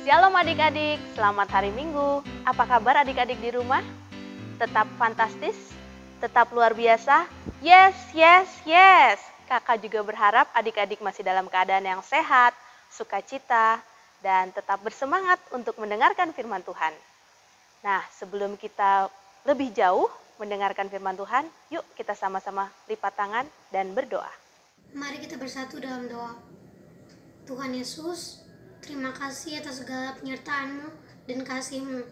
Shalom adik-adik, selamat hari Minggu. Apa kabar adik-adik di rumah? Tetap fantastis? Tetap luar biasa? Yes, yes, yes. Kakak juga berharap adik-adik masih dalam keadaan yang sehat, sukacita, dan tetap bersemangat untuk mendengarkan firman Tuhan. Nah, sebelum kita lebih jauh mendengarkan firman Tuhan, yuk kita sama-sama lipat tangan dan berdoa. Mari kita bersatu dalam doa. Tuhan Yesus, terima kasih atas segala penyertaan-Mu dan kasih-Mu.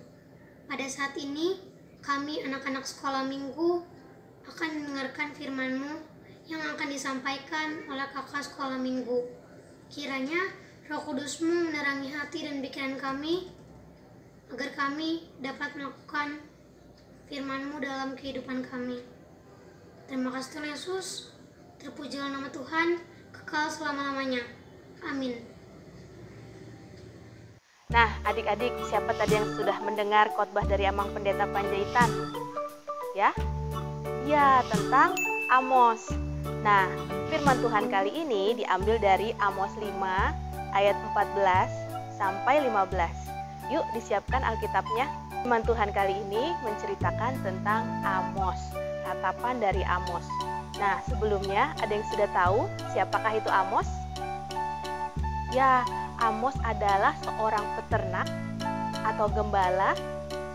Pada saat ini, kami anak-anak sekolah minggu akan mendengarkan firman-Mu yang akan disampaikan oleh kakak sekolah minggu. Kiranya Roh Kudus-Mu menerangi hati dan pikiran kami, agar kami dapat melakukan firman-Mu dalam kehidupan kami. Terima kasih Tuhan Yesus, terpujilah nama Tuhan, kekal selama-lamanya. Amin. Nah, adik-adik, siapa tadi yang sudah mendengar khotbah dari Amang Pendeta Panjaitan? Ya? Ya, tentang Amos. Nah, firman Tuhan kali ini diambil dari Amos 5 ayat 14 sampai 15. Yuk, disiapkan Alkitabnya. Firman Tuhan kali ini menceritakan tentang Amos, ratapan dari Amos. Nah, sebelumnya ada yang sudah tahu siapakah itu Amos? Ya, Amos adalah seorang peternak atau gembala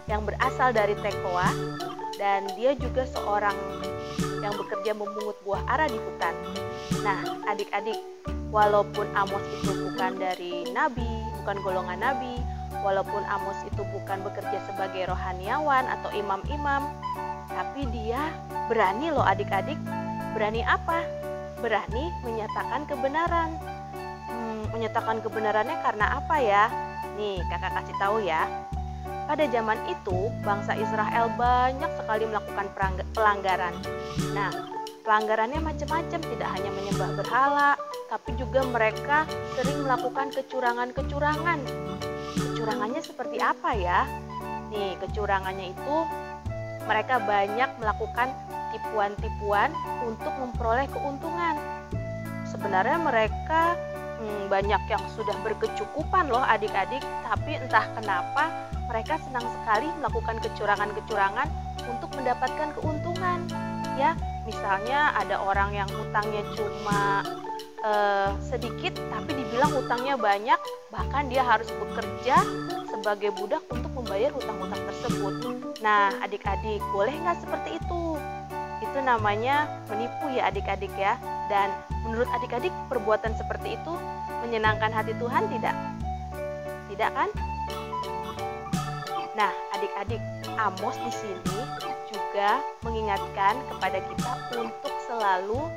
yang berasal dari Tekoa, dan dia juga seorang yang bekerja memungut buah ara di hutan. Nah, adik-adik, walaupun Amos itu bukan dari nabi, bukan golongan nabi, walaupun Amos itu bukan bekerja sebagai rohaniawan atau imam-imam, tapi dia berani loh adik-adik. Berani apa? Berani menyatakan kebenaran. Menyatakan kebenarannya karena apa ya? Nih, kakak kasih tahu ya. Pada zaman itu, bangsa Israel banyak sekali melakukan pelanggaran. Nah, pelanggarannya macam-macam, tidak hanya menyembah berhala, tapi juga mereka sering melakukan kecurangan-kecurangan. Kecurangannya seperti apa ya? Nih, kecurangannya itu mereka banyak melakukan tipuan-tipuan untuk memperoleh keuntungan. Sebenarnya mereka banyak yang sudah berkecukupan loh adik-adik, tapi entah kenapa mereka senang sekali melakukan kecurangan-kecurangan untuk mendapatkan keuntungan. Ya, misalnya ada orang yang hutangnya cuma sedikit tapi dibilang hutangnya banyak, bahkan dia harus bekerja sebagai budak untuk membayar hutang-hutang tersebut. Nah, adik-adik, boleh nggak seperti itu? Itu namanya menipu ya adik-adik ya. Dan menurut adik-adik, perbuatan seperti itu menyenangkan hati Tuhan tidak? Tidak kan? Nah, adik-adik, Amos di sini juga mengingatkan kepada kita untuk selalu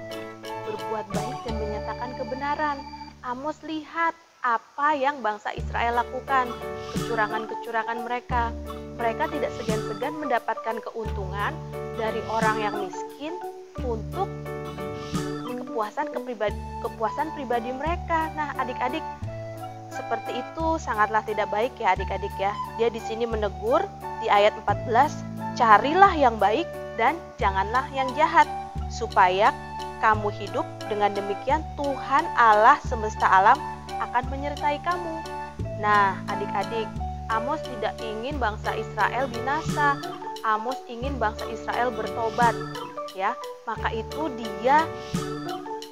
berbuat baik dan menyatakan kebenaran. Amos lihat apa yang bangsa Israel lakukan, kecurangan-kecurangan mereka. Mereka tidak segan-segan mendapatkan keuntungan dari orang yang miskin untuk kepuasan pribadi mereka. Nah, adik-adik, seperti itu sangatlah tidak baik ya adik-adik ya. Dia di sini menegur di ayat 14, carilah yang baik dan janganlah yang jahat, supaya kamu hidup. Dengan demikian Tuhan Allah semesta alam akan menyertai kamu. Nah, adik-adik, Amos tidak ingin bangsa Israel binasa. Amos ingin bangsa Israel bertobat, ya. Maka itu dia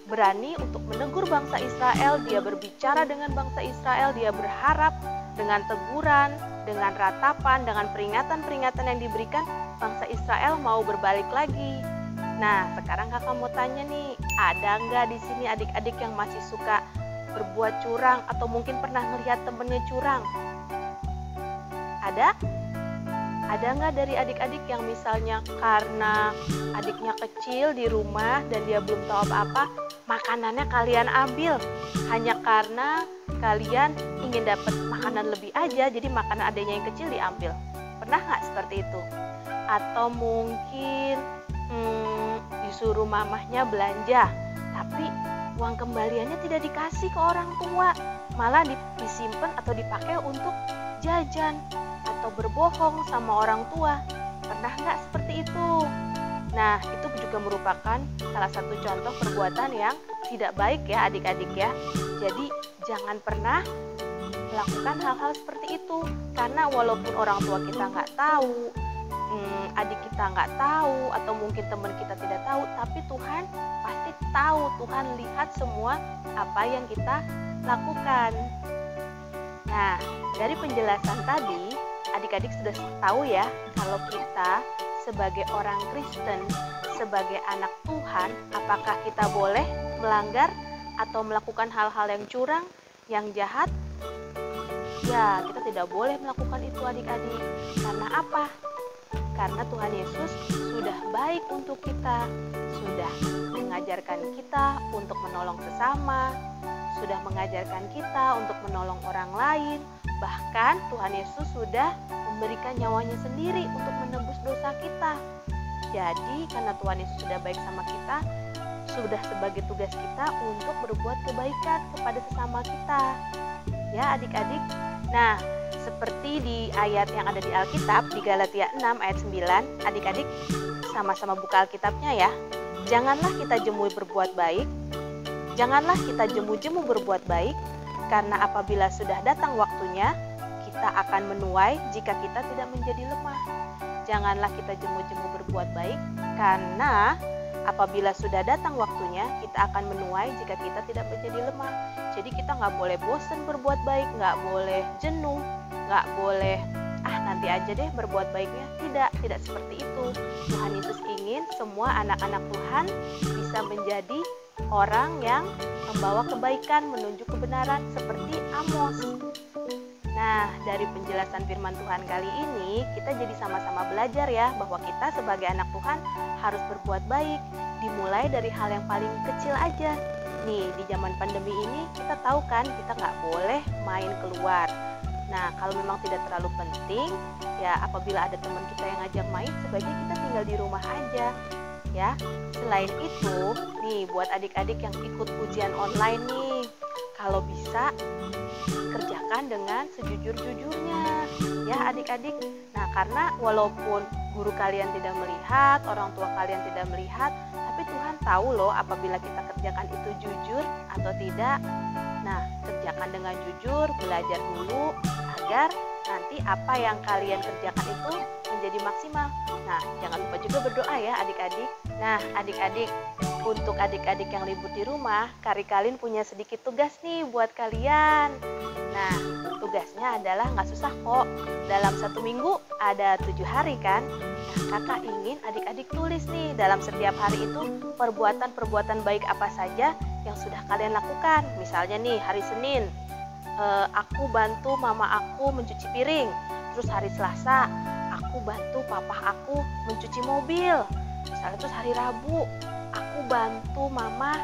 berani untuk menegur bangsa Israel, dia berbicara dengan bangsa Israel, dia berharap dengan teguran, dengan ratapan, dengan peringatan-peringatan yang diberikan, bangsa Israel mau berbalik lagi. Nah, sekarang kakak mau tanya nih, ada nggak di sini adik-adik yang masih suka berbuat curang atau mungkin pernah melihat temennya curang? Ada? Ada nggak dari adik-adik yang misalnya karena adiknya kecil di rumah dan dia belum tahu apa-apa, makanannya kalian ambil hanya karena kalian ingin dapat makanan lebih aja, jadi makanan adiknya yang kecil diambil? Pernah nggak seperti itu? Atau mungkin disuruh mamahnya belanja, tapi uang kembaliannya tidak dikasih ke orang tua, malah disimpan atau dipakai untuk jajan atau berbohong sama orang tua. Pernah nggak seperti itu? Nah, itu juga merupakan salah satu contoh perbuatan yang tidak baik ya adik-adik ya. Jadi jangan pernah melakukan hal-hal seperti itu. Karena walaupun orang tua kita nggak tahu, adik kita nggak tahu, atau mungkin teman kita tidak tahu, tapi Tuhan pasti tahu. Tuhan lihat semua apa yang kita lakukan. Nah, dari penjelasan tadi, adik-adik sudah tahu ya, kalau kita sebagai orang Kristen, sebagai anak Tuhan, apakah kita boleh melanggar atau melakukan hal-hal yang curang, yang jahat? Ya, kita tidak boleh melakukan itu adik-adik. Karena apa? Karena Tuhan Yesus sudah baik untuk kita, sudah mengajarkan kita untuk menolong sesama, sudah mengajarkan kita untuk menolong orang lain. Bahkan Tuhan Yesus sudah memberikan nyawanya sendiri untuk menebus dosa kita. Jadi karena Tuhan Yesus sudah baik sama kita, sudah sebagai tugas kita untuk berbuat kebaikan kepada sesama kita. Ya adik-adik. Nah, seperti di ayat yang ada di Alkitab, di Galatia 6 ayat 9, adik-adik sama-sama buka Alkitabnya ya. Janganlah kita jemu berbuat baik, janganlah kita jemu-jemu berbuat baik, karena apabila sudah datang waktunya, kita akan menuai jika kita tidak menjadi lemah. Janganlah kita jemu-jemu berbuat baik, karena apabila sudah datang waktunya, kita akan menuai jika kita tidak menjadi lemah. Jadi kita nggak boleh bosan berbuat baik, nggak boleh jenuh, nggak boleh nanti aja deh berbuat baiknya. Tidak seperti itu. Tuhan Yesus ingin semua anak-anak Tuhan bisa menjadi orang yang membawa kebaikan, menuju kebenaran seperti Amos. Nah, dari penjelasan firman Tuhan kali ini, kita jadi sama-sama belajar ya, bahwa kita sebagai anak Tuhan harus berbuat baik, dimulai dari hal yang paling kecil aja. Nih, di zaman pandemi ini, kita tahu kan, kita nggak boleh main keluar. Nah, kalau memang tidak terlalu penting, ya apabila ada teman kita yang ngajak main, sebaiknya kita tinggal di rumah aja. Ya, selain itu, nih buat adik-adik yang ikut ujian online nih, kalau bisa kerjakan dengan sejujur-jujurnya ya adik-adik. Nah, karena walaupun guru kalian tidak melihat, orang tua kalian tidak melihat, tapi Tuhan tahu loh apabila kita kerjakan itu jujur atau tidak. Nah, kerjakan dengan jujur, belajar dulu agar nanti apa yang kalian kerjakan itu menjadi maksimal. Nah, jangan lupa juga berdoa ya adik-adik. Nah, adik-adik, untuk adik-adik yang libur di rumah, Kari-Kalin punya sedikit tugas nih buat kalian. Nah, tugasnya adalah nggak susah kok. Dalam 1 minggu ada 7 hari kan? Nah, kakak ingin adik-adik tulis nih dalam setiap hari itu perbuatan-perbuatan baik apa saja yang sudah kalian lakukan. Misalnya nih, hari Senin, aku bantu mama aku mencuci piring. Terus hari Selasa, aku bantu papa aku mencuci mobil. Misalnya terus hari Rabu, aku bantu mama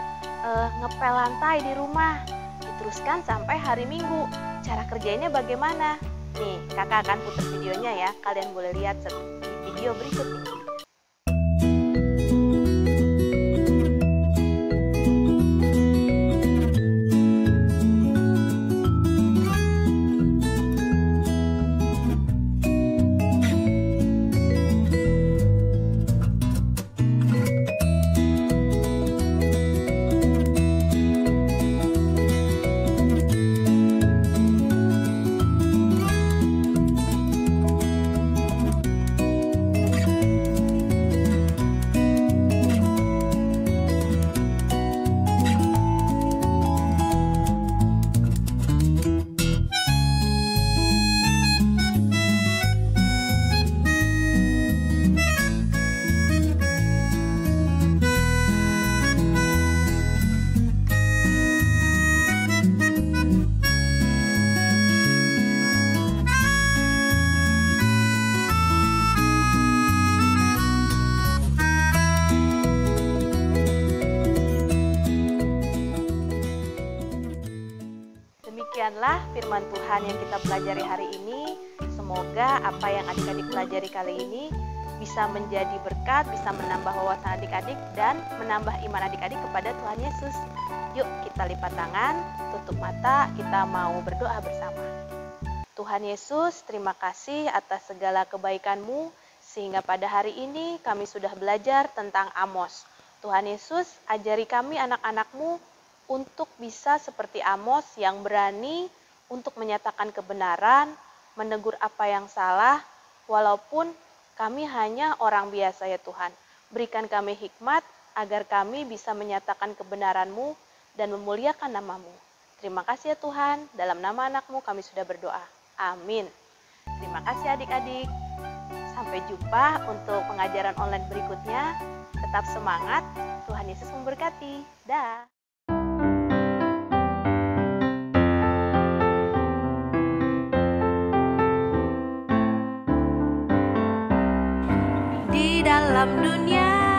ngepel lantai di rumah. Diteruskan sampai hari Minggu. Cara kerjainnya bagaimana? Nih, kakak akan putar videonya ya. Kalian boleh lihat di video berikut ini. Demikianlah firman Tuhan yang kita pelajari hari ini. Semoga apa yang adik-adik pelajari kali ini bisa menjadi berkat, bisa menambah wawasan adik-adik, dan menambah iman adik-adik kepada Tuhan Yesus. Yuk kita lipat tangan, tutup mata, kita mau berdoa bersama. Tuhan Yesus, terima kasih atas segala kebaikan-Mu, sehingga pada hari ini kami sudah belajar tentang Amos. Tuhan Yesus, ajari kami anak-anak-Mu untuk bisa seperti Amos yang berani untuk menyatakan kebenaran, menegur apa yang salah, walaupun kami hanya orang biasa ya Tuhan. Berikan kami hikmat agar kami bisa menyatakan kebenaran-Mu dan memuliakan nama-Mu. Terima kasih ya Tuhan, dalam nama anak-Mu kami sudah berdoa. Amin. Terima kasih adik-adik. Sampai jumpa untuk pengajaran online berikutnya. Tetap semangat, Tuhan Yesus memberkati. Dah. Di dalam dunia